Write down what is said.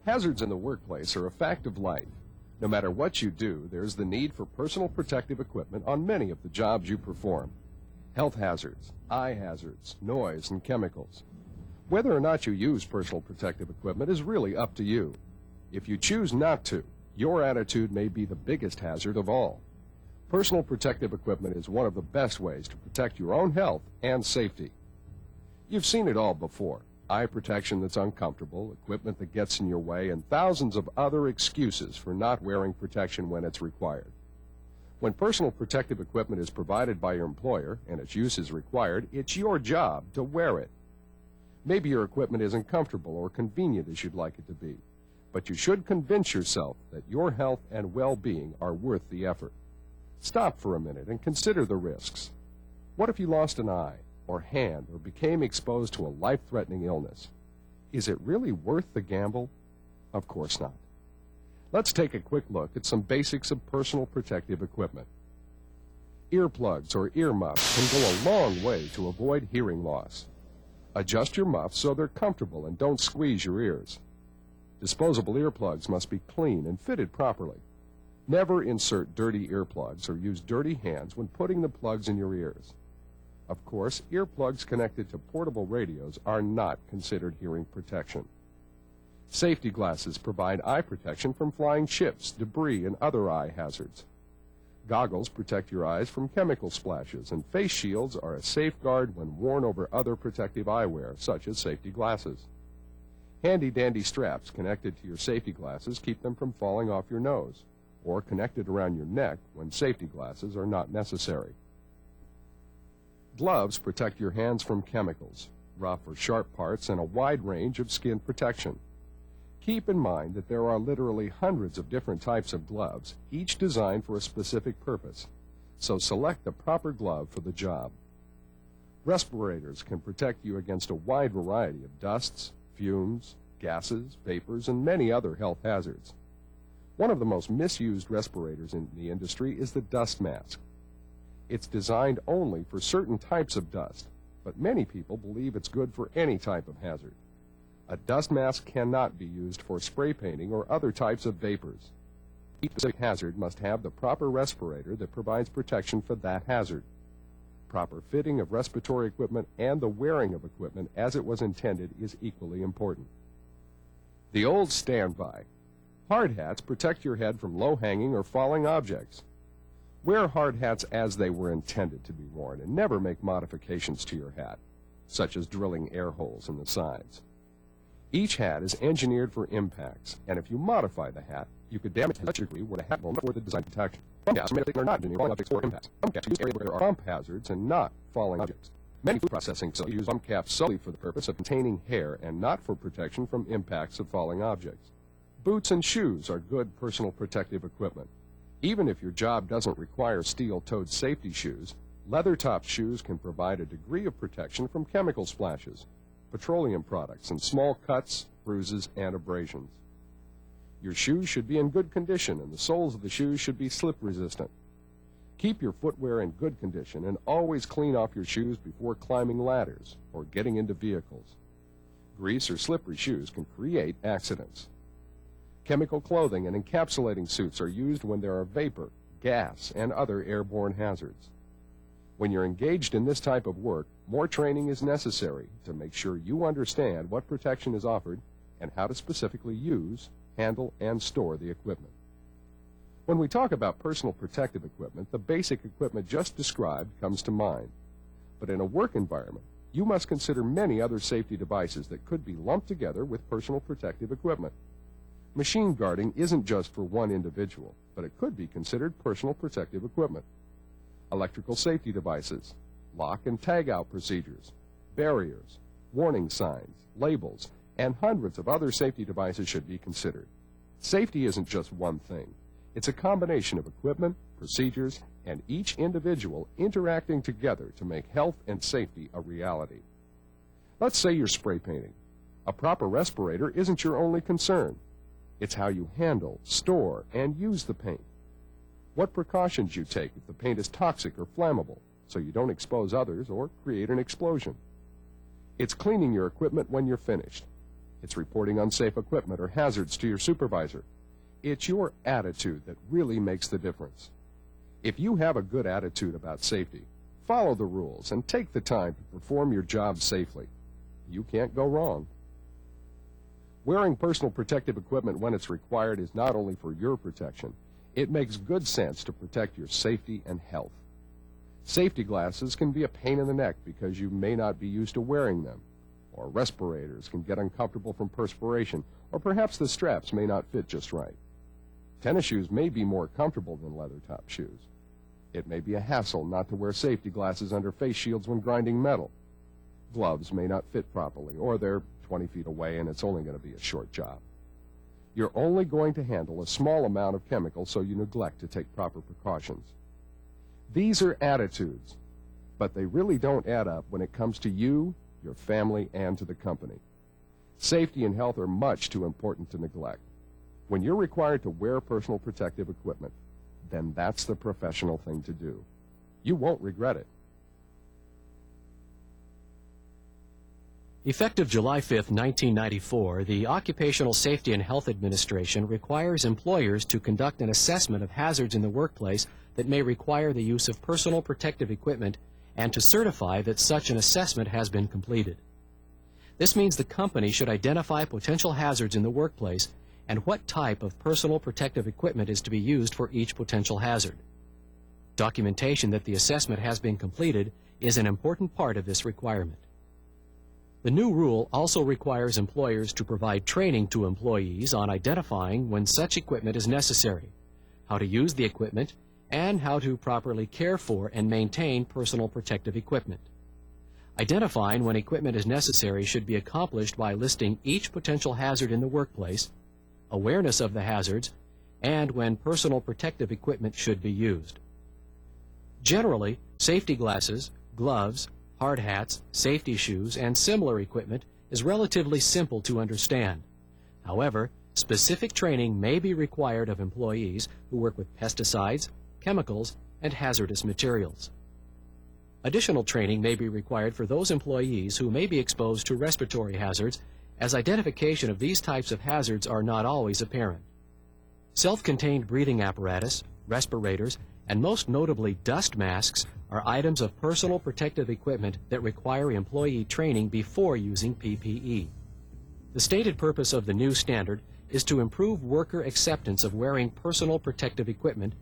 Hazards in the workplace are a fact of life. No matter what you do, there's the need for personal protective equipment on many of the jobs you perform. Health hazards, eye hazards, noise, and chemicals. Whether or not you use personal protective equipment is really up to you. If you choose not to, your attitude may be the biggest hazard of all. Personal protective equipment is one of the best ways to protect your own health and safety. You've seen it all before. Eye protection that's uncomfortable, equipment that gets in your way, and thousands of other excuses for not wearing protection when it's required. When personal protective equipment is provided by your employer and its use is required, it's your job to wear it. Maybe your equipment isn't comfortable or convenient as you'd like it to be, but you should convince yourself that your health and well-being are worth the effort. Stop for a minute and consider the risks. What if you lost an eye or hand or became exposed to a life-threatening illness? Is it really worth the gamble? Of course not. Let's take a quick look at some basics of personal protective equipment. Earplugs or ear muffs can go a long way to avoid hearing loss. Adjust your muffs so they're comfortable and don't squeeze your ears. Disposable earplugs must be clean and fitted properly. Never insert dirty earplugs or use dirty hands when putting the plugs in your ears. Of course, earplugs connected to portable radios are not considered hearing protection. Safety glasses provide eye protection from flying chips, debris, and other eye hazards. Goggles protect your eyes from chemical splashes, and face shields are a safeguard when worn over other protective eyewear, such as safety glasses. Handy-dandy straps connected to your safety glasses keep them from falling off your nose, or connected around your neck when safety glasses are not necessary. Gloves protect your hands from chemicals, rough or sharp parts, and a wide range of skin protection. Keep in mind that there are literally hundreds of different types of gloves, each designed for a specific purpose, so select the proper glove for the job. Respirators can protect you against a wide variety of dusts, fumes, gases, vapors, and many other health hazards. One of the most misused respirators in the industry is the dust mask. It's designed only for certain types of dust, but many people believe it's good for any type of hazard. A dust mask cannot be used for spray painting or other types of vapors. Each specific hazard must have the proper respirator that provides protection for that hazard. Proper fitting of respiratory equipment and the wearing of equipment as it was intended is equally important. The old standby. Hard hats protect your head from low-hanging or falling objects. Wear hard hats as they were intended to be worn and never make modifications to your hat, such as drilling air holes in the sides. Each hat is engineered for impacts, and if you modify the hat, you could damage it to such a degree where the hat will not afford the design protection. Some caps are not engineered for falling objects or impacts. Some caps use areas where there are bump hazards and not falling objects. Many food processing facilities use bump caps solely for the purpose of containing hair and not for protection from impacts of falling objects. Boots and shoes are good personal protective equipment. Even if your job doesn't require steel-toed safety shoes, leather-topped shoes can provide a degree of protection from chemical splashes, petroleum products, and small cuts, bruises, and abrasions. Your shoes should be in good condition, and the soles of the shoes should be slip-resistant. Keep your footwear in good condition, and always clean off your shoes before climbing ladders or getting into vehicles. Grease or slippery shoes can create accidents. Chemical clothing and encapsulating suits are used when there are vapor, gas, and other airborne hazards. When you're engaged in this type of work, more training is necessary to make sure you understand what protection is offered and how to specifically use, handle, and store the equipment. When we talk about personal protective equipment, the basic equipment just described comes to mind. But in a work environment, you must consider many other safety devices that could be lumped together with personal protective equipment. Machine guarding isn't just for one individual, but it could be considered personal protective equipment. Electrical safety devices, lock and tag-out procedures, barriers, warning signs, labels, and hundreds of other safety devices should be considered. Safety isn't just one thing. It's a combination of equipment, procedures, and each individual interacting together to make health and safety a reality. Let's say you're spray painting. A proper respirator isn't your only concern. It's how you handle, store, and use the paint. What precautions you take if the paint is toxic or flammable, so you don't expose others or create an explosion. It's cleaning your equipment when you're finished. It's reporting unsafe equipment or hazards to your supervisor. It's your attitude that really makes the difference. If you have a good attitude about safety, follow the rules and take the time to perform your job safely. You can't go wrong. Wearing personal protective equipment when it's required is not only for your protection, it makes good sense to protect your safety and health. Safety glasses can be a pain in the neck because you may not be used to wearing them, or respirators can get uncomfortable from perspiration, or perhaps the straps may not fit just right. Tennis shoes may be more comfortable than leather-top shoes. It may be a hassle not to wear safety glasses under face shields when grinding metal. Gloves may not fit properly, or they're 20 feet away and it's only going to be a short job. You're only going to handle a small amount of chemical, so you neglect to take proper precautions. These are attitudes, but they really don't add up when it comes to you, your family, and to the company. Safety and health are much too important to neglect. When you're required to wear personal protective equipment, then that's the professional thing to do. You won't regret it. Effective July 5, 1994, the Occupational Safety and Health Administration requires employers to conduct an assessment of hazards in the workplace that may require the use of personal protective equipment and to certify that such an assessment has been completed. This means the company should identify potential hazards in the workplace and what type of personal protective equipment is to be used for each potential hazard. Documentation that the assessment has been completed is an important part of this requirement. The new rule also requires employers to provide training to employees on identifying when such equipment is necessary, how to use the equipment, and how to properly care for and maintain personal protective equipment. Identifying when equipment is necessary should be accomplished by listing each potential hazard in the workplace, awareness of the hazards, and when personal protective equipment should be used. Generally, safety glasses, gloves, hard hats, safety shoes, and similar equipment is relatively simple to understand. However, specific training may be required of employees who work with pesticides, chemicals, and hazardous materials. Additional training may be required for those employees who may be exposed to respiratory hazards, as identification of these types of hazards are not always apparent. Self-contained breathing apparatus, respirators, and most notably dust masks are items of personal protective equipment that require employee training before using PPE. The stated purpose of the new standard is to improve worker acceptance of wearing personal protective equipment